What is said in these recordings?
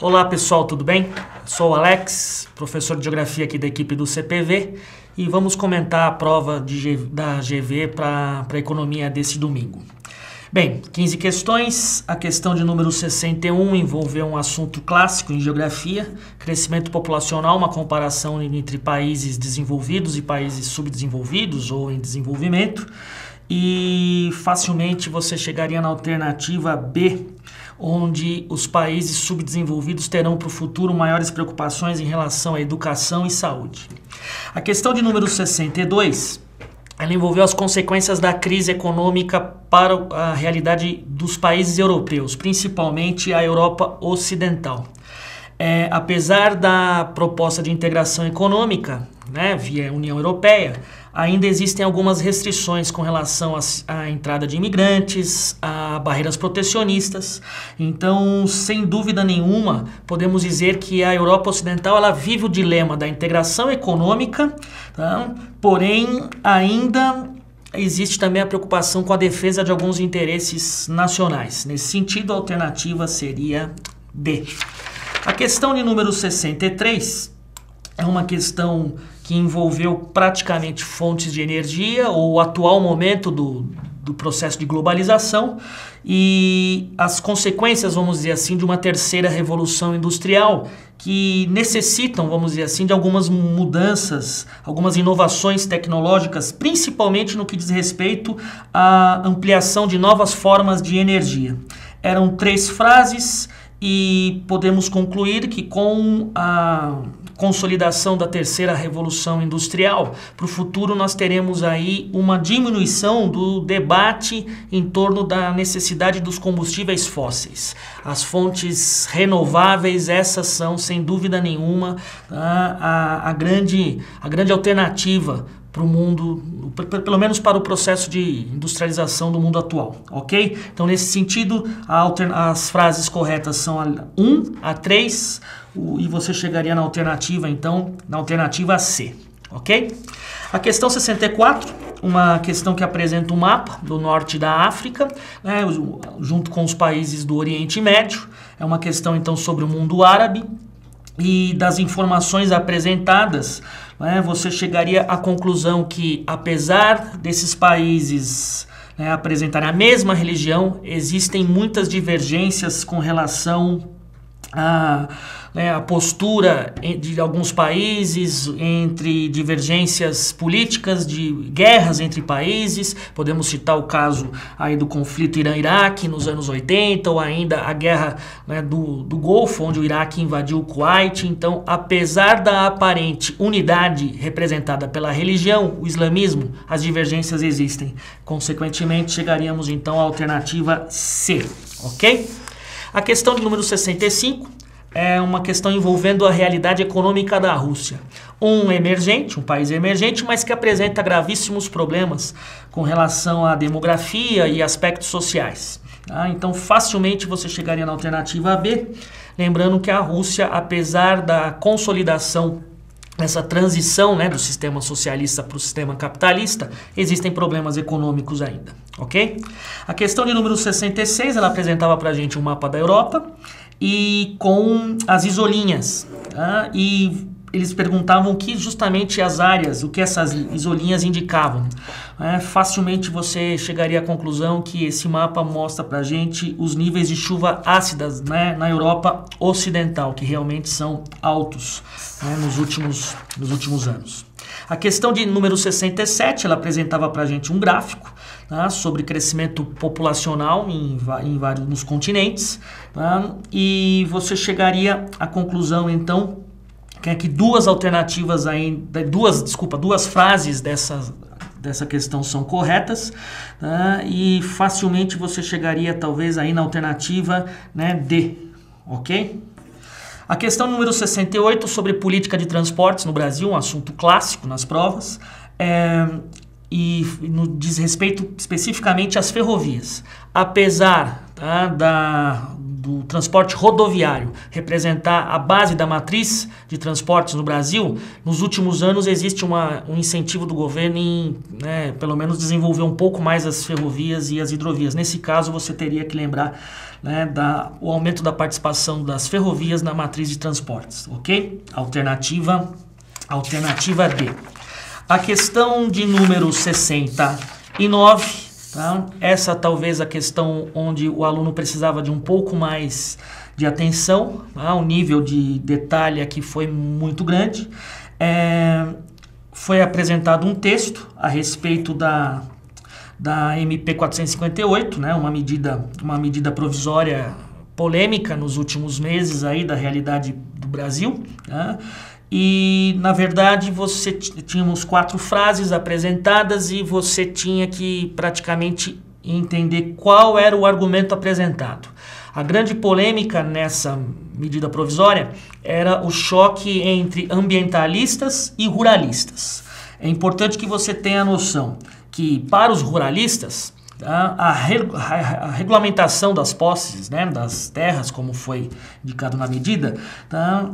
Olá pessoal, tudo bem? Sou o Alex, professor de Geografia aqui da equipe do CPV e vamos comentar a prova da GV para a economia desse domingo. Bem, 15 questões, a questão de número 61 envolveu um assunto clássico em geografia, crescimento populacional, uma comparação entre países desenvolvidos e países subdesenvolvidos ou em desenvolvimento, e facilmente você chegaria na alternativa B, onde os países subdesenvolvidos terão para o futuro maiores preocupações em relação à educação e saúde. A questão de número 62, ela envolveu as consequências da crise econômica para a realidade dos países europeus, principalmente a Europa Ocidental. Apesar da proposta de integração econômica, via União Europeia, ainda existem algumas restrições com relação à entrada de imigrantes, a barreiras protecionistas. Então, sem dúvida nenhuma, podemos dizer que a Europa Ocidental ela vive o dilema da integração econômica, tá? Porém, ainda existe também a preocupação com a defesa de alguns interesses nacionais. Nesse sentido, a alternativa seria D. A questão de número 63 é uma questão que envolveu praticamente fontes de energia, ou o atual momento do processo de globalização e as consequências, vamos dizer assim, de uma terceira revolução industrial que necessitam, vamos dizer assim, de algumas mudanças, algumas inovações tecnológicas, principalmente no que diz respeito à ampliação de novas formas de energia. Eram 3 frases e podemos concluir que com a consolidação da terceira revolução industrial, para o futuro nós teremos aí uma diminuição do debate em torno da necessidade dos combustíveis fósseis. As fontes renováveis, essas são, sem dúvida nenhuma, a grande alternativa para o mundo, pelo menos para o processo de industrialização do mundo atual, ok? Então, nesse sentido, as frases corretas são a 1, a 3, e você chegaria na alternativa, então, na alternativa C, ok? A questão 64, uma questão que apresenta um mapa do norte da África, junto com os países do Oriente Médio. É uma questão, então, sobre o mundo árabe. E das informações apresentadas, você chegaria à conclusão que, apesar desses países apresentarem a mesma religião, existem muitas divergências com relação à postura de alguns países, entre divergências políticas, de guerras entre países. Podemos citar o caso aí do conflito Irã-Iraque nos anos 80, ou ainda a guerra do Golfo, onde o Iraque invadiu o Kuwait. Então, apesar da aparente unidade representada pela religião, o islamismo, as divergências existem. Consequentemente, chegaríamos então à alternativa C, ok? A questão de número 65 é uma questão envolvendo a realidade econômica da Rússia. Um país emergente, mas que apresenta gravíssimos problemas com relação à demografia e aspectos sociais. Então, facilmente você chegaria na alternativa B, lembrando que a Rússia, apesar da consolidação nessa transição do sistema socialista para o sistema capitalista, existem problemas econômicos ainda, ok? A questão de número 66, ela apresentava para a gente um mapa da Europa e com as isolinhas, e eles perguntavam justamente as áreas, o que essas isolinhas indicavam. Facilmente você chegaria à conclusão que esse mapa mostra para a gente os níveis de chuva ácidas na Europa Ocidental, que realmente são altos nos últimos anos. A questão de número 67, ela apresentava para a gente um gráfico sobre crescimento populacional em vários nos continentes, e você chegaria à conclusão, então, que duas frases dessa questão são corretas, e facilmente você chegaria talvez aí na alternativa D, ok? A questão número 68 sobre política de transportes no Brasil, um assunto clássico nas provas, e diz respeito especificamente às ferrovias. Apesar do transporte rodoviário representar a base da matriz de transportes no Brasil, nos últimos anos existe um incentivo do governo em, pelo menos, desenvolver um pouco mais as ferrovias e as hidrovias. Nesse caso, você teria que lembrar né, o aumento da participação das ferrovias na matriz de transportes, ok? Alternativa D. A questão de número 69, tá? Essa talvez a questão onde o aluno precisava de um pouco mais de atenção, tá? O nível de detalhe aqui foi muito grande. Foi apresentado um texto a respeito da MP 458, né? uma medida provisória polêmica nos últimos meses aí da realidade do Brasil, né? E, na verdade, tínhamos 4 frases apresentadas e você tinha que praticamente entender qual era o argumento apresentado. A grande polêmica nessa medida provisória era o choque entre ambientalistas e ruralistas. É importante que você tenha a noção que, para os ruralistas, a regulamentação das posses, né, das terras, como foi indicado na medida, tá,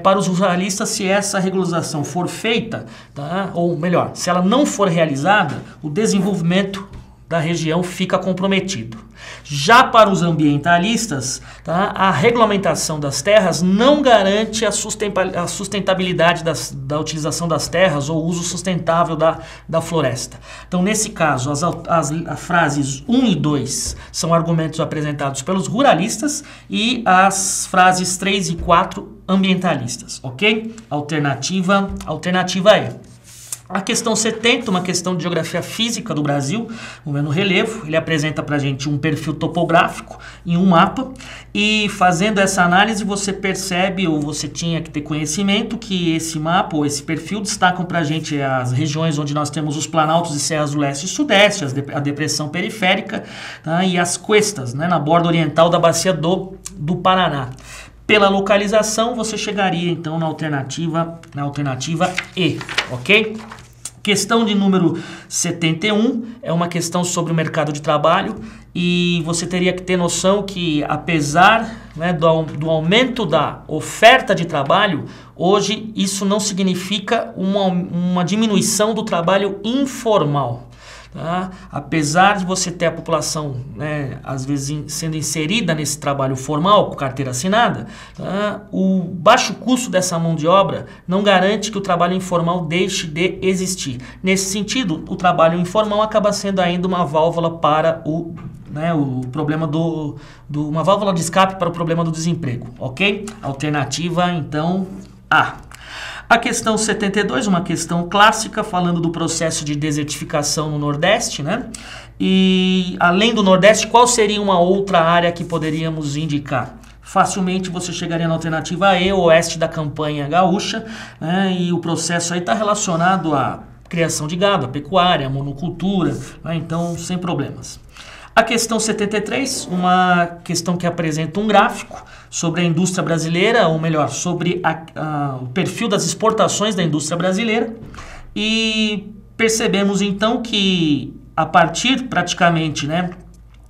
para os ruralistas, se essa regularização for feita, tá, ou melhor, se ela não for realizada, o desenvolvimento da região fica comprometido. Já para os ambientalistas, tá, a regulamentação das terras não garante a sustentabilidade da utilização das terras ou uso sustentável da floresta. Então, nesse caso, as frases 1 e 2 são argumentos apresentados pelos ruralistas e as frases 3 e 4 ambientalistas, ok? Alternativa E. A questão 70, uma questão de geografia física do Brasil, no relevo, ele apresenta para a gente um perfil topográfico em um mapa e fazendo essa análise você percebe, ou você tinha que ter conhecimento, que esse mapa ou esse perfil destacam para a gente as regiões onde nós temos os planaltos e serras do leste e sudeste, a depressão periférica, tá, e as cuestas, né, na borda oriental da bacia do Paraná. Pela localização, você chegaria então na alternativa E, ok? Questão de número 71 é uma questão sobre o mercado de trabalho e você teria que ter noção que, apesar, né, do aumento da oferta de trabalho, hoje isso não significa uma diminuição do trabalho informal. Tá? Apesar de você ter a população, né, às vezes sendo inserida nesse trabalho formal, com carteira assinada, tá? O baixo custo dessa mão de obra não garante que o trabalho informal deixe de existir. Nesse sentido, o trabalho informal acaba sendo ainda uma válvula para o problema uma válvula de escape para o problema do desemprego, ok? Alternativa, então, A. A questão 72, uma questão clássica, falando do processo de desertificação no Nordeste, né? E, além do Nordeste, qual seria uma outra área que poderíamos indicar? Facilmente você chegaria na alternativa E, oeste da campanha gaúcha, né? E o processo aí está relacionado à criação de gado, à pecuária, à monocultura, né? Então, sem problemas. A questão 73, uma questão que apresenta um gráfico sobre a indústria brasileira, ou melhor, sobre o perfil das exportações da indústria brasileira. E percebemos então que a partir praticamente, né,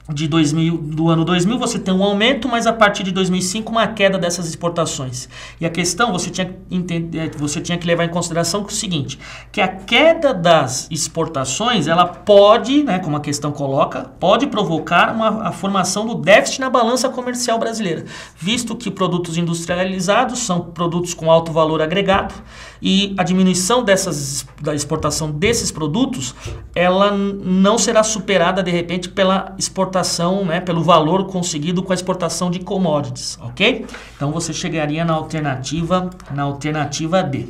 do ano 2000 você tem um aumento, mas a partir de 2005 uma queda dessas exportações. E a questão você tinha que levar em consideração que é o seguinte, que a queda das exportações, ela pode, né, como a questão coloca, pode provocar a formação do déficit na balança comercial brasileira, visto que produtos industrializados são produtos com alto valor agregado e a diminuição da exportação desses produtos, ela não será superada de repente pela exportação, né, pelo valor conseguido com a exportação de commodities, ok? Então você chegaria na alternativa D.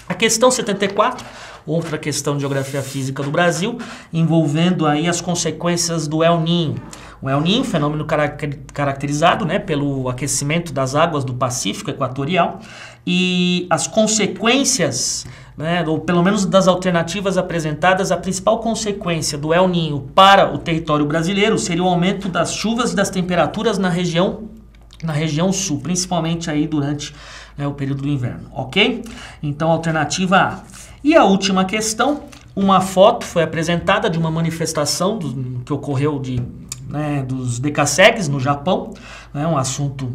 A questão 74, outra questão de geografia física do Brasil, envolvendo aí as consequências do El Niño. O El Niño, fenômeno caracterizado, né, pelo aquecimento das águas do Pacífico Equatorial, e as consequências, né, ou pelo menos das alternativas apresentadas, a principal consequência do El Niño para o território brasileiro seria o aumento das chuvas e das temperaturas na região sul, principalmente aí durante, né, o período do inverno, ok? Então, alternativa A. E a última questão, uma foto foi apresentada de uma manifestação que ocorreu dos decassegues no Japão, né, um assunto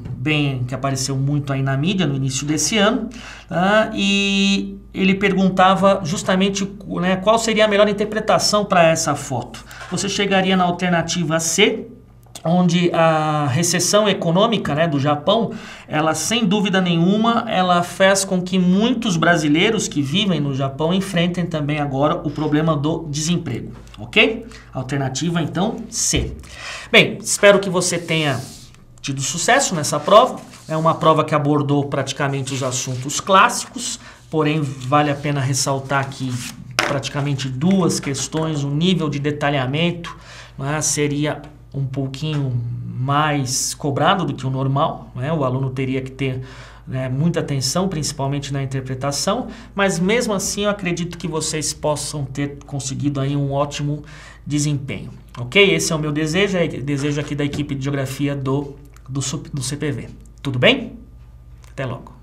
que apareceu muito aí na mídia no início desse ano, tá? E ele perguntava justamente, né, qual seria a melhor interpretação para essa foto. Você chegaria na alternativa C, onde a recessão econômica, né, do Japão, ela sem dúvida nenhuma, ela fez com que muitos brasileiros que vivem no Japão enfrentem também agora o problema do desemprego, ok? Alternativa, então, C. Bem, espero que você tenha tido sucesso nessa prova. É uma prova que abordou praticamente os assuntos clássicos, porém vale a pena ressaltar que praticamente 2 questões, o nível de detalhamento, né, seria um pouquinho mais cobrado do que o normal, né? O aluno teria que ter, né, muita atenção, principalmente na interpretação, mas mesmo assim eu acredito que vocês possam ter conseguido aí um ótimo desempenho, ok? Esse é o meu desejo, desejo aqui da equipe de Geografia do CPV. Tudo bem? Até logo.